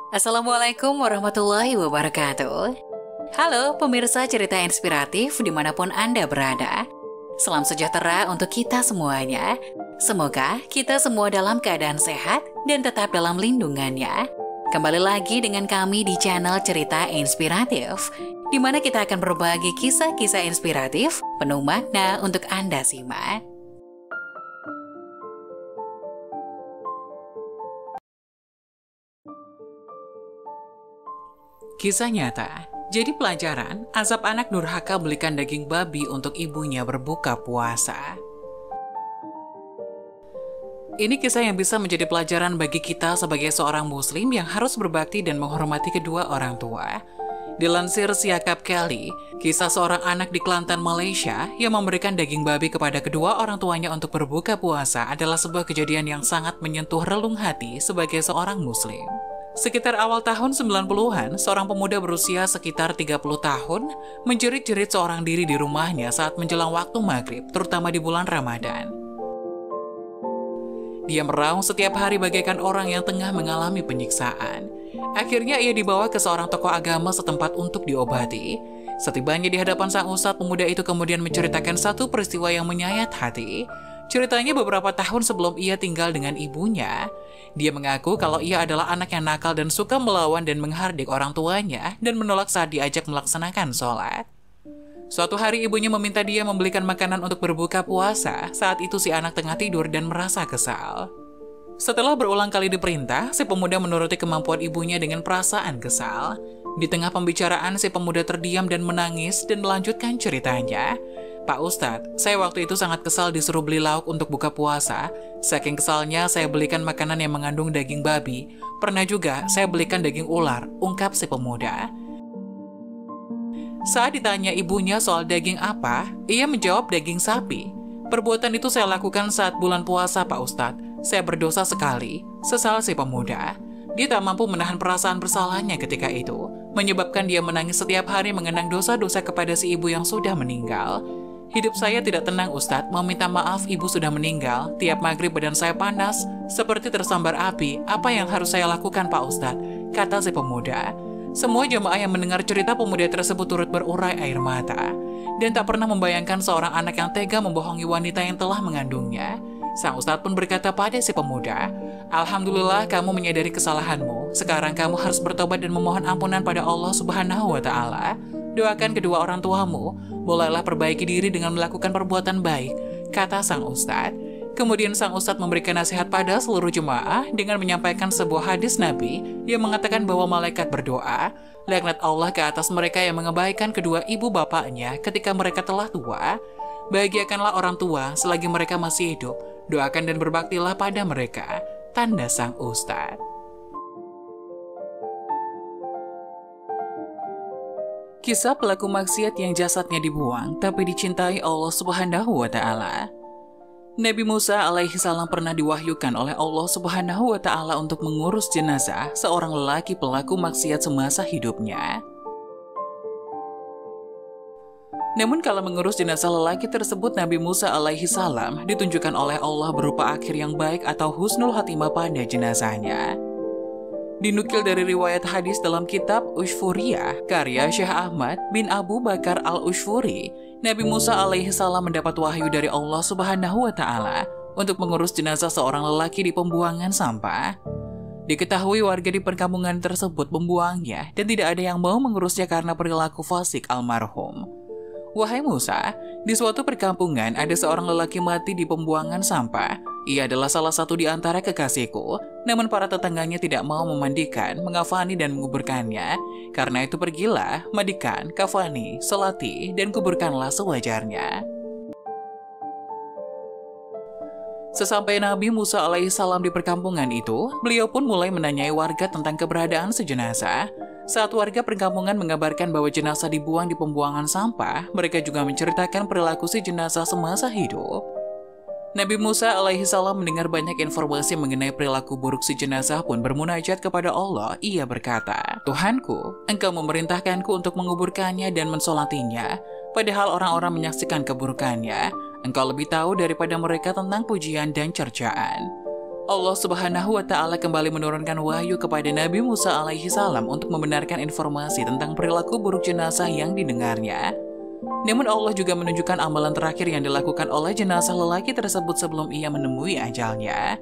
Assalamualaikum warahmatullahi wabarakatuh. Halo pemirsa cerita inspiratif dimanapun Anda berada. Salam sejahtera untuk kita semuanya. Semoga kita semua dalam keadaan sehat dan tetap dalam lindungannya. Kembali lagi dengan kami di channel Cerita Inspiratif, di mana kita akan berbagi kisah-kisah inspiratif penuh makna untuk Anda simak. Kisah nyata. Jadi pelajaran, azab anak durhaka belikan daging babi untuk ibunya berbuka puasa. Ini kisah yang bisa menjadi pelajaran bagi kita sebagai seorang muslim yang harus berbakti dan menghormati kedua orang tua. Dilansir Siakap Kelly, kisah seorang anak di Kelantan, Malaysia yang memberikan daging babi kepada kedua orang tuanya untuk berbuka puasa adalah sebuah kejadian yang sangat menyentuh relung hati sebagai seorang muslim. Sekitar awal tahun 90-an, seorang pemuda berusia sekitar 30 tahun menjerit-jerit seorang diri di rumahnya saat menjelang waktu maghrib, terutama di bulan Ramadan. Dia meraung setiap hari bagaikan orang yang tengah mengalami penyiksaan. Akhirnya ia dibawa ke seorang tokoh agama setempat untuk diobati. Setibanya di hadapan sang ustadz, pemuda itu kemudian menceritakan satu peristiwa yang menyayat hati. Ceritanya beberapa tahun sebelum ia tinggal dengan ibunya. Dia mengaku kalau ia adalah anak yang nakal dan suka melawan dan menghardik orang tuanya dan menolak saat diajak melaksanakan sholat. Suatu hari ibunya meminta dia membelikan makanan untuk berbuka puasa. Saat itu si anak tengah tidur dan merasa kesal. Setelah berulang kali diperintah, si pemuda menuruti kemampuan ibunya dengan perasaan kesal. Di tengah pembicaraan, si pemuda terdiam dan menangis dan melanjutkan ceritanya. Pak Ustadz, saya waktu itu sangat kesal disuruh beli lauk untuk buka puasa. Saking kesalnya, saya belikan makanan yang mengandung daging babi. Pernah juga, saya belikan daging ular, ungkap si pemuda. Saat ditanya ibunya soal daging apa, ia menjawab daging sapi. Perbuatan itu saya lakukan saat bulan puasa, Pak Ustadz. Saya berdosa sekali, sesal si pemuda. Dia tak mampu menahan perasaan bersalahnya ketika itu, menyebabkan dia menangis setiap hari mengenang dosa-dosa kepada si ibu yang sudah meninggal. Hidup saya tidak tenang, Ustadz. Mau minta maaf, ibu sudah meninggal. Tiap maghrib badan saya panas, seperti tersambar api. Apa yang harus saya lakukan, Pak Ustadz? Kata si pemuda. Semua jemaah yang mendengar cerita pemuda tersebut turut berurai air mata. Dan tak pernah membayangkan seorang anak yang tega membohongi wanita yang telah mengandungnya. Sang Ustadz pun berkata pada si pemuda, Alhamdulillah kamu menyadari kesalahanmu. Sekarang kamu harus bertobat dan memohon ampunan pada Allah Subhanahu wa Ta'ala. Doakan kedua orang tuamu, bolehlah perbaiki diri dengan melakukan perbuatan baik, kata sang ustadz. Kemudian sang ustadz memberikan nasihat pada seluruh jemaah dengan menyampaikan sebuah hadis Nabi yang mengatakan bahwa malaikat berdoa, laknat Allah ke atas mereka yang mengabaikan kedua ibu bapaknya ketika mereka telah tua. Bahagiakanlah orang tua selagi mereka masih hidup, doakan dan berbaktilah pada mereka, tanda sang ustadz. Kisah pelaku maksiat yang jasadnya dibuang tapi dicintai Allah Subhanahu wa Ta'ala. Nabi Musa alaihi salam pernah diwahyukan oleh Allah Subhanahu wa Ta'ala untuk mengurus jenazah seorang lelaki pelaku maksiat semasa hidupnya. Namun kalau mengurus jenazah lelaki tersebut, Nabi Musa alaihi salam ditunjukkan oleh Allah berupa akhir yang baik atau husnul khatimah pada jenazahnya. Dinukil dari riwayat hadis dalam kitab Ushfuriyah, karya Syekh Ahmad bin Abu Bakar al-Ushfuri, Nabi Musa alaihi salam mendapat wahyu dari Allah Subhanahu wa Ta'ala untuk mengurus jenazah seorang lelaki di pembuangan sampah. Diketahui warga di perkampungan tersebut membuangnya dan tidak ada yang mau mengurusnya karena perilaku fasik almarhum. Wahai Musa, di suatu perkampungan ada seorang lelaki mati di pembuangan sampah. Ia adalah salah satu di antara kekasihku, namun para tetangganya tidak mau memandikan, mengafani dan menguburkannya. Karena itu pergilah, mandikan, kafani, solati, dan kuburkanlah sewajarnya. Sesampai Nabi Musa alaihissalam di perkampungan itu, beliau pun mulai menanyai warga tentang keberadaan sejenazah. Saat warga perkampungan mengabarkan bahwa jenazah dibuang di pembuangan sampah, mereka juga menceritakan perilaku si jenazah semasa hidup. Nabi Musa alaihissalam mendengar banyak informasi mengenai perilaku buruk si jenazah pun bermunajat kepada Allah. Ia berkata, Tuhanku, engkau memerintahkanku untuk menguburkannya dan mensolatinya, padahal orang-orang menyaksikan keburukannya. Engkau lebih tahu daripada mereka tentang pujian dan cercaan. Allah Subhanahu wa Ta'ala kembali menurunkan wahyu kepada Nabi Musa alaihi salam untuk membenarkan informasi tentang perilaku buruk jenazah yang didengarnya. Namun Allah juga menunjukkan amalan terakhir yang dilakukan oleh jenazah lelaki tersebut sebelum ia menemui ajalnya.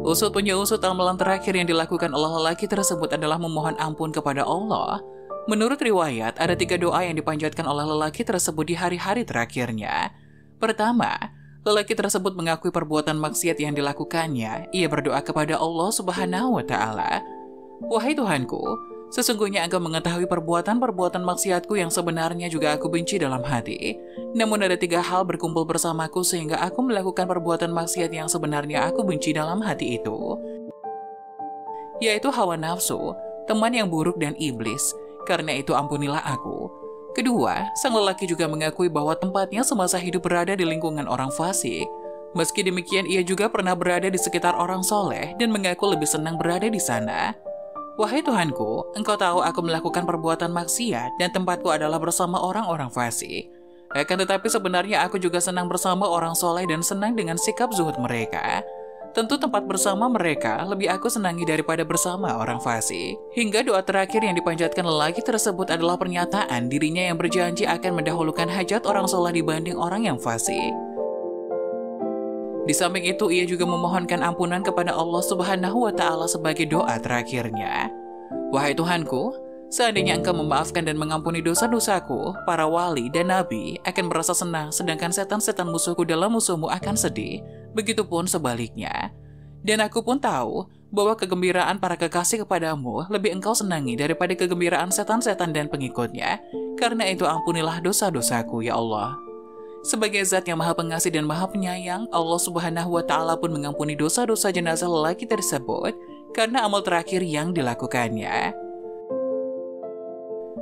Usut punya usut, amalan terakhir yang dilakukan oleh lelaki tersebut adalah memohon ampun kepada Allah. Menurut riwayat, ada 3 doa yang dipanjatkan oleh lelaki tersebut di hari-hari terakhirnya. Pertama, lelaki tersebut mengakui perbuatan maksiat yang dilakukannya. Ia berdoa kepada Allah Subhanahu wa Ta'ala, "Wahai Tuhanku, sesungguhnya Engkau mengetahui perbuatan-perbuatan maksiatku yang sebenarnya juga aku benci dalam hati. Namun ada 3 hal berkumpul bersamaku sehingga aku melakukan perbuatan maksiat yang sebenarnya aku benci dalam hati itu, yaitu hawa nafsu, teman yang buruk dan iblis. Karena itu ampunilah aku." Kedua, sang lelaki juga mengakui bahwa tempatnya semasa hidup berada di lingkungan orang fasik. Meski demikian, ia juga pernah berada di sekitar orang soleh dan mengaku lebih senang berada di sana. "Wahai Tuhanku, Engkau tahu aku melakukan perbuatan maksiat dan tempatku adalah bersama orang-orang fasik. Akan tetapi sebenarnya aku juga senang bersama orang soleh dan senang dengan sikap zuhud mereka. Tentu tempat bersama mereka lebih aku senangi daripada bersama orang fasik." Hingga doa terakhir yang dipanjatkan lelaki tersebut adalah pernyataan dirinya yang berjanji akan mendahulukan hajat orang soleh dibanding orang yang fasik. Di samping itu, ia juga memohonkan ampunan kepada Allah Subhanahu wa Ta'ala sebagai doa terakhirnya. "Wahai Tuhanku, seandainya Engkau memaafkan dan mengampuni dosa-dosaku, para wali dan nabi akan merasa senang, sedangkan setan-setan musuhku dalam musuhmu akan sedih. Begitupun sebaliknya. Dan aku pun tahu bahwa kegembiraan para kekasih kepadamu lebih Engkau senangi daripada kegembiraan setan-setan dan pengikutnya. Karena itu ampunilah dosa-dosaku, ya Allah." Sebagai zat yang maha pengasih dan maha penyayang, Allah Subhanahu wa Ta'ala pun mengampuni dosa-dosa jenazah lelaki tersebut karena amal terakhir yang dilakukannya.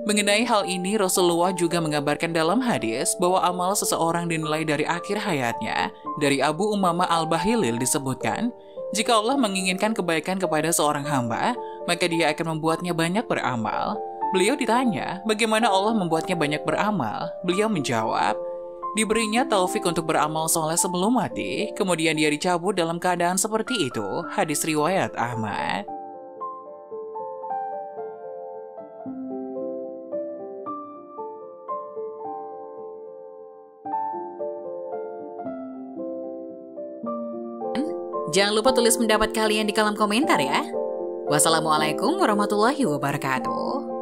Mengenai hal ini, Rasulullah juga mengabarkan dalam hadis bahwa amal seseorang dinilai dari akhir hayatnya. Dari Abu Umamah Al-Bahilil disebutkan, jika Allah menginginkan kebaikan kepada seorang hamba, maka dia akan membuatnya banyak beramal. Beliau ditanya, bagaimana Allah membuatnya banyak beramal? Beliau menjawab, diberinya taufik untuk beramal soleh sebelum mati, kemudian dia dicabut dalam keadaan seperti itu. Hadis riwayat Ahmad. Jangan lupa tulis pendapat kalian di kolom komentar ya. Wassalamualaikum warahmatullahi wabarakatuh.